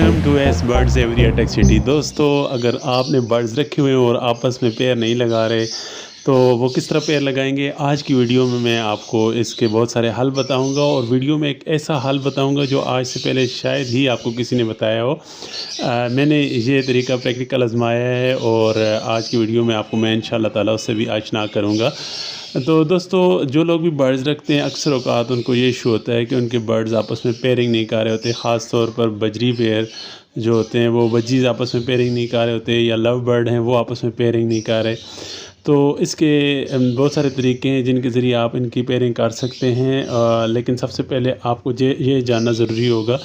Welcome to S birds every tech city. दोस्तों, अगर आपने बर्ड्स रखे हुए हैं और आपस में पेयर नहीं लगा रहे तो वो किस तरह पेयर लगाएंगे, आज की वीडियो में मैं आपको इसके बहुत सारे हल बताऊंगा। और वीडियो में एक ऐसा हल बताऊंगा जो आज से पहले शायद ही आपको किसी ने बताया हो। मैंने ये तरीका प्रैक्टिकल आजमाया है और आज की वीडियो में आपको मैं इंशाल्लाह ताला उससे भी आशना करूँगा। तो दोस्तों, जो लोग भी बर्ड्स रखते हैं अक्सर औक़ात उनको ये इशू होता है कि उनके बर्ड्स आपस में पेयरिंग नहीं कर रहे होते। ख़ास तौर पर बजरी पेयर जो होते हैं वो बजीज़ आपस में पेयरिंग नहीं कर रहे होते, या लव बर्ड हैं वो आपस में पेयरिंग नहीं कर रहे। तो इसके बहुत सारे तरीके हैं जिनके ज़रिए आप इनकी पेयरिंग कर सकते हैं। लेकिन सबसे पहले आपको ये जानना ज़रूरी होगा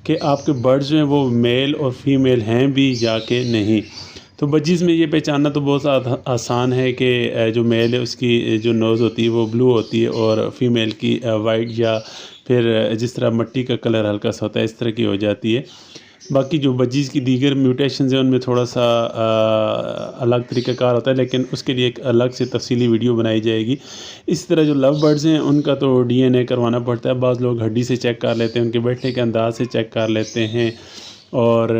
कि आपके बर्ड्स जो हैं वो मेल और फीमेल हैं भी या कि नहीं। तो बजीज़ में ये पहचानना तो बहुत आसान है कि जो मेल है उसकी जो नोज़ होती है वो ब्लू होती है और फीमेल की वाइट, या फिर जिस तरह मिट्टी का कलर हल्का सा होता है इस तरह की हो जाती है। बाकी जो बजीज़ की दीगर म्यूटेशंस हैं उनमें थोड़ा सा अलग तरीक़ाकार होता है, लेकिन उसके लिए एक अलग से तफसीली वीडियो बनाई जाएगी। इसी तरह जो लव बर्ड्स हैं उनका तो डीएनए करवाना पड़ता है। बाज़ लोग हड्डी से चेक कर लेते हैं, उनके बैठने के अंदाज़ से चेक कर लेते हैं और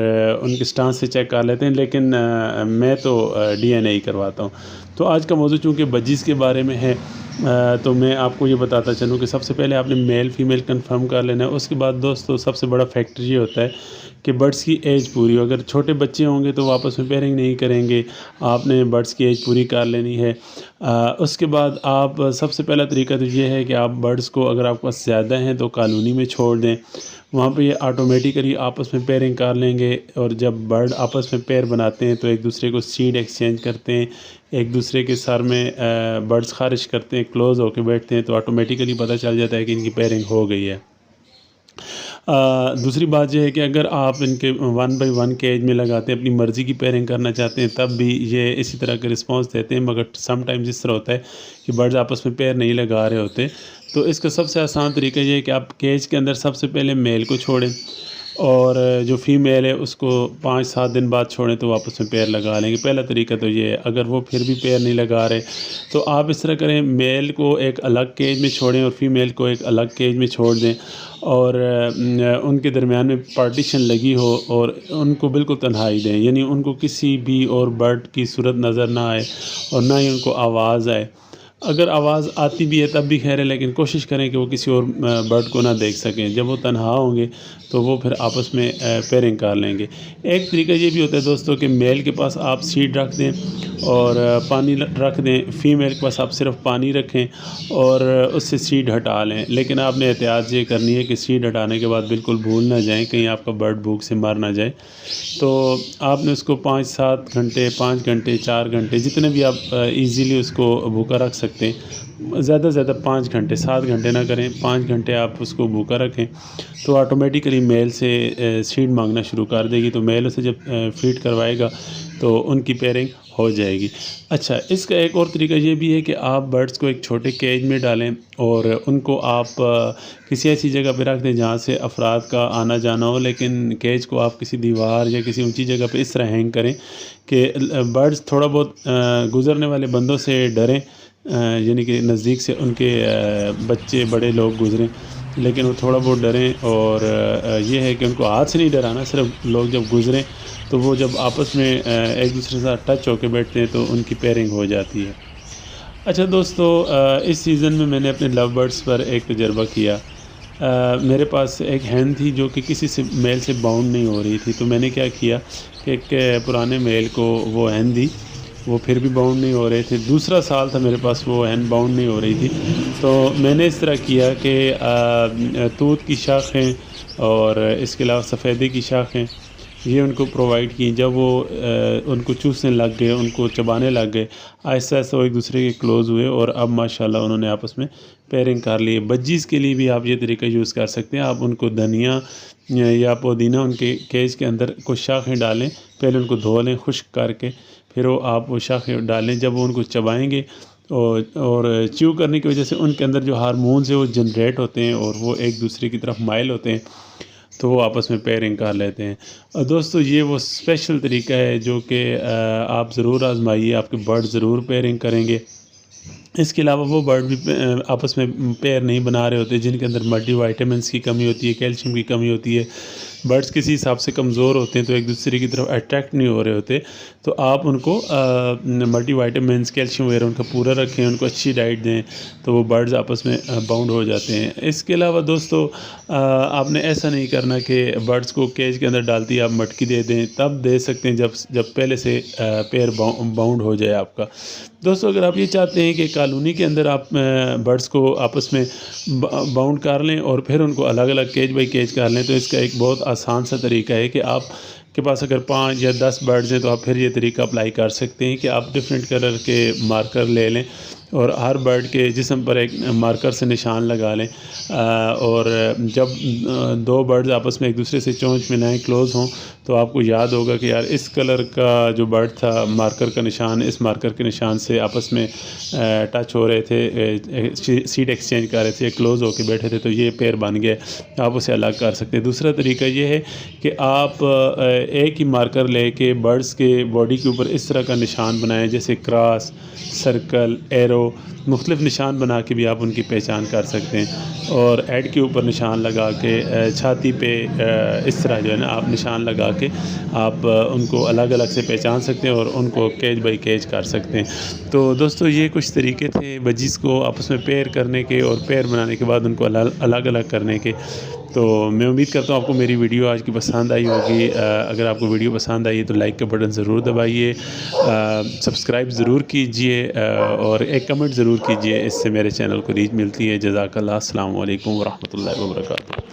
उनके स्टांस से चेक कर लेते हैं, लेकिन मैं तो डीएनए ही करवाता हूँ। तो आज का मौजू चूँकि बजीज़ के बारे में है, तो मैं आपको ये बताता चलूँ कि सबसे पहले आपने मेल फीमेल कंफर्म कर लेना है। उसके बाद दोस्तों सबसे बड़ा फैक्टर ये होता है कि बर्ड्स की एज पूरी हो। अगर छोटे बच्चे होंगे तो वो आपस में पेयरिंग नहीं करेंगे, आपने बर्ड्स की एज पूरी कर लेनी है। उसके बाद आप सबसे पहला तरीका तो ये है कि आप बर्ड्स को, अगर आपके पास ज़्यादा हैं तो कॉलोनी में छोड़ दें, वहाँ पे ये ऑटोमेटिकली आपस में पेयरिंग कर लेंगे। और जब बर्ड आपस में पेयर बनाते हैं तो एक दूसरे को सीड एक्सचेंज करते हैं, एक दूसरे के सर में बर्ड्स खारिश करते हैं, क्लोज़ होकर बैठते हैं, तो ऑटोमेटिकली पता चल जाता है कि इनकी पेयरिंग हो गई है। दूसरी बात यह है कि अगर आप इनके 1 बाई 1 केज में लगाते हैं, अपनी मर्ज़ी की पेयरिंग करना चाहते हैं, तब भी ये इसी तरह के रिस्पांस देते हैं। मगर समटाइम्स इस तरह होता है कि बर्ड्स आपस में पेयर नहीं लगा रहे होते। तो इसका सबसे आसान तरीका ये है कि आप केज के अंदर सबसे पहले मेल को छोड़ें और जो फ़ीमेल है उसको 5-7 दिन बाद छोड़ें तो वापस में पेयर लगा लेंगे। पहला तरीका तो ये है। अगर वो फिर भी पेयर नहीं लगा रहे तो आप इस तरह करें, मेल को एक अलग केज में छोड़ें और फीमेल को एक अलग केज में छोड़ दें, और उनके दरमियान में पार्टीशन लगी हो और उनको बिल्कुल तन्हाई दें, यानी उनको किसी भी और बर्ड की सूरत नज़र ना आए और ना ही उनको आवाज़ आए। अगर आवाज़ आती भी है तब भी खैर है, लेकिन कोशिश करें कि वो किसी और बर्ड को ना देख सकें। जब वो तन्हा होंगे तो वो फिर आपस में पेयरिंग कर लेंगे। एक तरीका ये भी होता है दोस्तों कि मेल के पास आप सीड रख दें और पानी रख दें, फ़ीमेल के पास आप सिर्फ पानी रखें और उससे सीड हटा लें। लेकिन आपने एहतियात ये करनी है कि सीड हटाने के बाद बिल्कुल भूल ना जाएं, कहीं आपका बर्ड भूख से मर ना जाए। तो आपने उसको 5-7 घंटे, 5 घंटे, 4 घंटे, जितने भी आप ईज़िली उसको भूखा रख सकते हैं, ज़्यादा से ज़्यादा 5 घंटे, 7 घंटे ना करें, 5 घंटे आप उसको भूखा रखें तो ऑटोमेटिकली मेल से सीड मांगना शुरू कर देगी। तो मेल उसे जब फीड करवाएगा तो उनकी पेयरिंग हो जाएगी। अच्छा, इसका एक और तरीका ये भी है कि आप बर्ड्स को एक छोटे केज में डालें और उनको आप किसी ऐसी जगह पे रख दें जहाँ से अफराद का आना जाना हो, लेकिन केज को आप किसी दीवार या किसी ऊंची जगह पे इस तरह हैंग करें कि बर्ड्स थोड़ा बहुत गुज़रने वाले बंदों से डरें, यानी कि नज़दीक से उनके बच्चे बड़े लोग गुज़रें, लेकिन वो थोड़ा बहुत डरें। और ये है कि उनको हाथ से नहीं डराना, सिर्फ लोग जब गुज़रें तो वो जब आपस में एक दूसरे के साथ टच होकर बैठते हैं तो उनकी पेयरिंग हो जाती है। अच्छा दोस्तों, इस सीज़न में मैंने अपने लव बर्ड्स पर एक तजर्बा किया। मेरे पास एक हैन थी जो कि किसी से मेल से बाउंड नहीं हो रही थी। तो मैंने क्या किया कि एक पुराने मेल को वो हैन दी, वो फिर भी बाउंड नहीं हो रहे थे। दूसरा साल था मेरे पास, वो हैन बाउंड नहीं हो रही थी। तो मैंने इस तरह किया कि तूत की शाखें और इसके अलावा सफ़ेदे की शाखें ये उनको प्रोवाइड की। जब वो उनको चूसने लग गए, उनको चबाने लग गए, आहिस्ता आहिस्ता वो एक दूसरे के क्लोज़ हुए और अब माशाल्लाह उन्होंने आपस में पेयरिंग कर ली। बज्जीज़ के लिए भी आप ये तरीका यूज़ कर सकते हैं। आप उनको धनिया या पुदीना उनके केज के अंदर कुछ शाखें डालें, पहले उनको धो लें खुश्क करके, फिर आप वो शाखें डालें। जब वो उनको चबाएँगे और च्यू करने की वजह से उनके अंदर जो हार्मोन्स हैं वो जनरेट होते हैं और वो एक दूसरे की तरफ माइल होते हैं, तो वो आपस में पेयरिंग कर लेते हैं। और दोस्तों, ये वो स्पेशल तरीका है जो कि आप ज़रूर आजमाइए, आपके बर्ड ज़रूर पेयरिंग करेंगे। इसके अलावा वो बर्ड भी आपस में पेयर नहीं बना रहे होते जिनके अंदर मल्टी वाइटामिन्स की कमी होती है, कैल्शियम की कमी होती है। बर्ड्स किसी हिसाब से कमज़ोर होते हैं तो एक दूसरे की तरफ अट्रैक्ट नहीं हो रहे होते, तो आप उनको मल्टीविटामिन्स कैल्शियम वगैरह उनका पूरा रखें, उनको अच्छी डाइट दें, तो वो बर्ड्स आपस में बाउंड हो जाते हैं। इसके अलावा दोस्तों आपने ऐसा नहीं करना कि बर्ड्स को केज के अंदर डालती आप मटकी दे दें, तब दे सकते हैं जब पहले से पेयर बाउंड हो जाए आपका। दोस्तों अगर आप ये चाहते हैं कि कॉलोनी के अंदर आप बर्ड्स को आपस में बाउंड कर लें और फिर उनको अलग अलग केज बाई केज कर लें, तो इसका एक बहुत आसान सा तरीका है कि आप के पास अगर 5 या 10 बर्ड्स हैं तो आप फिर ये तरीका अप्लाई कर सकते हैं कि आप डिफरेंट कलर के मार्कर ले लें और हर बर्ड के जिस्म पर एक मार्कर से निशान लगा लें, और जब 2 बर्ड्स आपस में एक दूसरे से चोंच मिलाएं, क्लोज़ हों, तो आपको याद होगा कि यार इस कलर का जो बर्ड था, मार्कर का निशान इस मार्कर के निशान से आपस में टच हो रहे थे, सीट एक्सचेंज कर रहे थे, क्लोज़ होकर बैठे थे, तो ये पेयर बन गया, आप उसे अलग कर सकते हैं। दूसरा तरीका ये है कि आप एक ही मार्कर लेके बर्ड्स के बॉडी के ऊपर इस तरह का निशान बनाएं, जैसे क्रॉस, सर्कल, एरो, मुख्तलिफ निशान बना के भी आप उनकी पहचान कर सकते हैं। और हेड के ऊपर निशान लगा के, छाती पे इस तरह जो है ना आप निशान लगा के आप उनको अलग अलग से पहचान सकते हैं और उनको केज बाई केज कर सकते हैं। तो दोस्तों ये कुछ तरीके थे बजीज़ को आपस में पेयर करने के और पेयर बनाने के बाद उनको अलग अलग करने के। तो मैं उम्मीद करता हूँ आपको मेरी वीडियो आज की पसंद आई होगी। अगर आपको वीडियो पसंद आई है तो लाइक का बटन ज़रूर दबाइए, सब्सक्राइब ज़रूर कीजिए और एक कमेंट ज़रूर कीजिए, इससे मेरे चैनल को रीच मिलती है। जज़ाकल्लाह, अस्सलामु अलैकुम व रहमतुल्लाहि व बरकातुहू।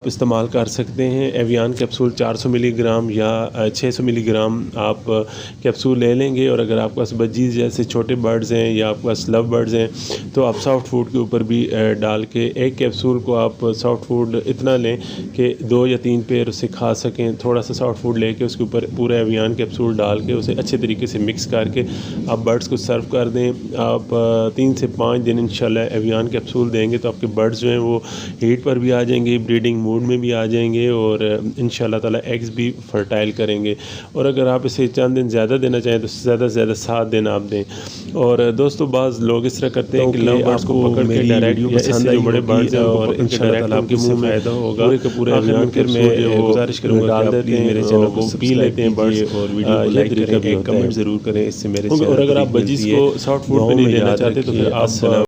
इस्तेमाल कर सकते हैं। एवियन कैप्सूल 400 मिलीग्राम या 600 मिलीग्राम आप कैप्सूल ले लेंगे, और अगर आपके पास बजीज़ जैसे छोटे बर्ड्स हैं या आपके पास लव बर्ड्स हैं तो आप सॉफ्ट फूड के ऊपर भी डाल के एक कैप्सूल को आप सॉफ्ट फूड इतना लें कि 2 या 3 पेयर उसे खा सकें। थोड़ा सा सॉफ्ट फूड लेके उसके ऊपर पूरा एवियन कैप्सूल डाल के उसे अच्छे तरीके से मिक्स करके आप बर्ड्स को सर्व कर दें। आप 3 से 5 दिन इंशाल्लाह एवियन कैप्सूल देंगे तो आपके बर्ड्स जो हैं वो हीट पर भी आ जाएंगे, ब्रीडिंग मूड में भी आ जाएंगे और इंशाल्लाह ताला एग्स भी फर्टाइल करेंगे। और अगर आप इसे चंद दिन ज़्यादा देना चाहें तो ज़्यादा से ज़्यादा 7 दिन आप दें। और दोस्तों बाज़ लोग इस तरह करते हैं कि लव बर्ड्स को पकड़ के डायरेक्ट पसंद है, बड़े बर्ड्स हैं और इंशाल्लाह ताला आपके मुंह में फ़ायदा होगा। पूरे अभियान के मैं गुजारिश करूँगा डाल देते हैं, मेरे चैनल को पी लेते हैं बर्ड्स और वीडियो को लाइक करें, एक कमेंट ज़रूर करें, इससे मेरे। और अगर आप बजीज़ को सॉफ्ट फूड में नहीं लेना चाहते तो फिर आप